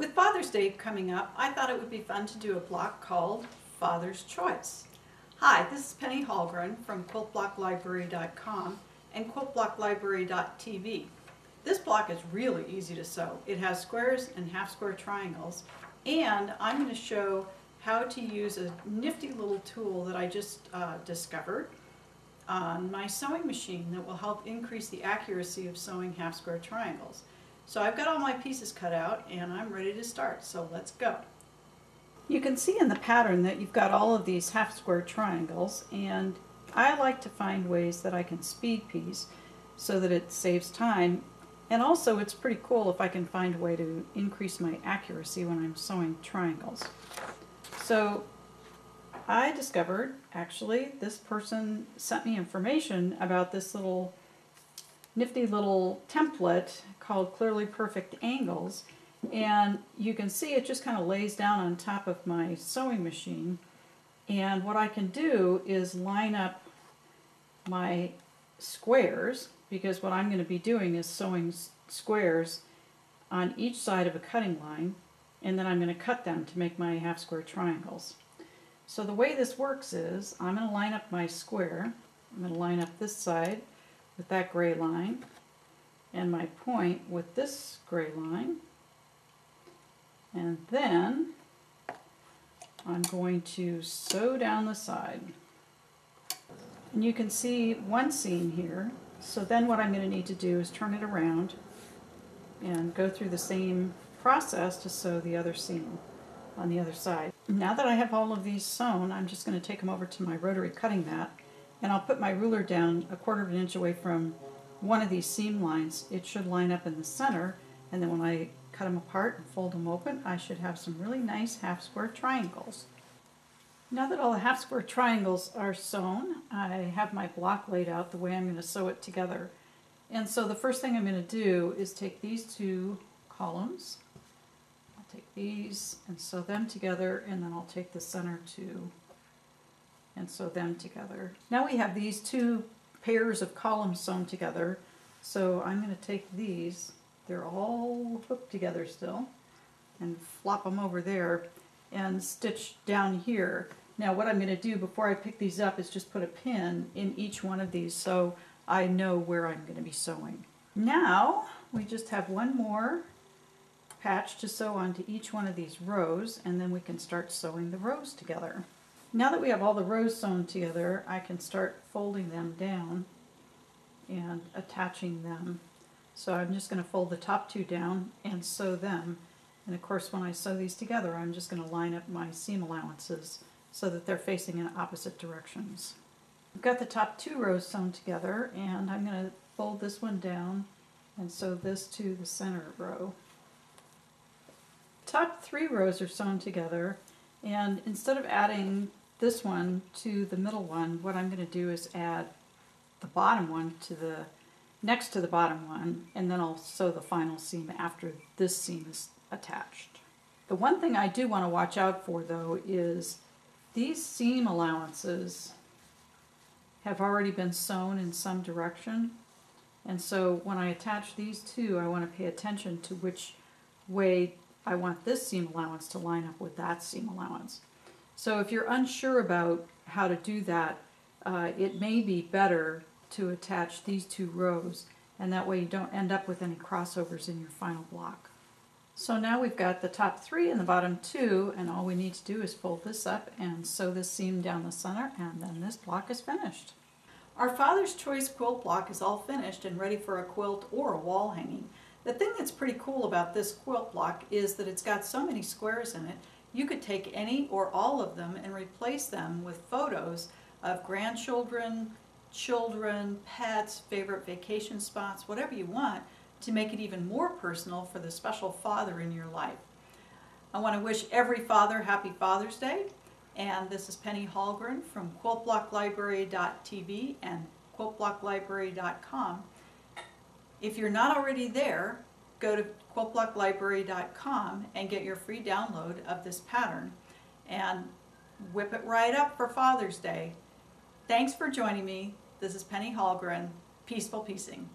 With Father's Day coming up, I thought it would be fun to do a block called Father's Choice. Hi, this is Penny Hallgren from quiltblocklibrary.com and quiltblocklibrary.tv. This block is really easy to sew. It has squares and half square triangles, and I'm going to show how to use a nifty little tool that I just discovered on my sewing machine that will help increase the accuracy of sewing half square triangles. So I've got all my pieces cut out and I'm ready to start, so let's go. You can see in the pattern that you've got all of these half square triangles, and I like to find ways that I can speed piece so that it saves time, and also it's pretty cool if I can find a way to increase my accuracy when I'm sewing triangles. So I discovered, actually, this person sent me information about this little nifty little template called Clearly Perfect Angles, and you can see it just kind of lays down on top of my sewing machine, and what I can do is line up my squares, because what I'm going to be doing is sewing squares on each side of a cutting line, and then I'm going to cut them to make my half square triangles. So the way this works is I'm going to line up my square. I'm going to line up this side with that gray line and my point with this gray line, and then I'm going to sew down the side. And you can see one seam here, so then what I'm going to need to do is turn it around and go through the same process to sew the other seam on the other side. Now that I have all of these sewn, I'm just going to take them over to my rotary cutting mat, and I'll put my ruler down 1/4 of an inch away from one of these seam lines. It should line up in the center, and then when I cut them apart and fold them open, I should have some really nice half square triangles. Now that all the half square triangles are sewn, I have my block laid out the way I'm going to sew it together. And so the first thing I'm going to do is take these two columns, I'll take these and sew them together, and then I'll take the center two and sew them together. Now we have these two pairs of columns sewn together, so I'm going to take these, they're all hooked together still, and flop them over there and stitch down here. Now what I'm going to do before I pick these up is just put a pin in each one of these so I know where I'm going to be sewing. Now we just have one more patch to sew onto each one of these rows, and then we can start sewing the rows together. Now that we have all the rows sewn together, I can start folding them down and attaching them. So I'm just going to fold the top two down and sew them. And of course when I sew these together, I'm just going to line up my seam allowances so that they're facing in opposite directions. I've got the top two rows sewn together, and I'm going to fold this one down and sew this to the center row. Top three rows are sewn together, and instead of adding this one to the middle one, what I'm going to do is add the bottom one to the next to the bottom one, and then I'll sew the final seam after this seam is attached. The one thing I do want to watch out for, though, is these seam allowances have already been sewn in some direction, and so when I attach these two, I want to pay attention to which way I want this seam allowance to line up with that seam allowance. So if you're unsure about how to do that, it may be better to attach these two rows, and that way you don't end up with any crossovers in your final block. So now we've got the top three and the bottom two, and all we need to do is fold this up and sew this seam down the center, and then this block is finished. Our Father's Choice quilt block is all finished and ready for a quilt or a wall hanging. The thing that's pretty cool about this quilt block is that it's got so many squares in it. You could take any or all of them and replace them with photos of grandchildren, children, pets, favorite vacation spots, whatever you want, to make it even more personal for the special father in your life. I want to wish every father happy Father's Day, and this is Penny Hallgren from quiltblocklibrary.tv and quiltblocklibrary.com. If you're not already there, go to quiltblocklibrary.com and get your free download of this pattern and whip it right up for Father's Day. Thanks for joining me. This is Penny Hallgren. Peaceful piecing.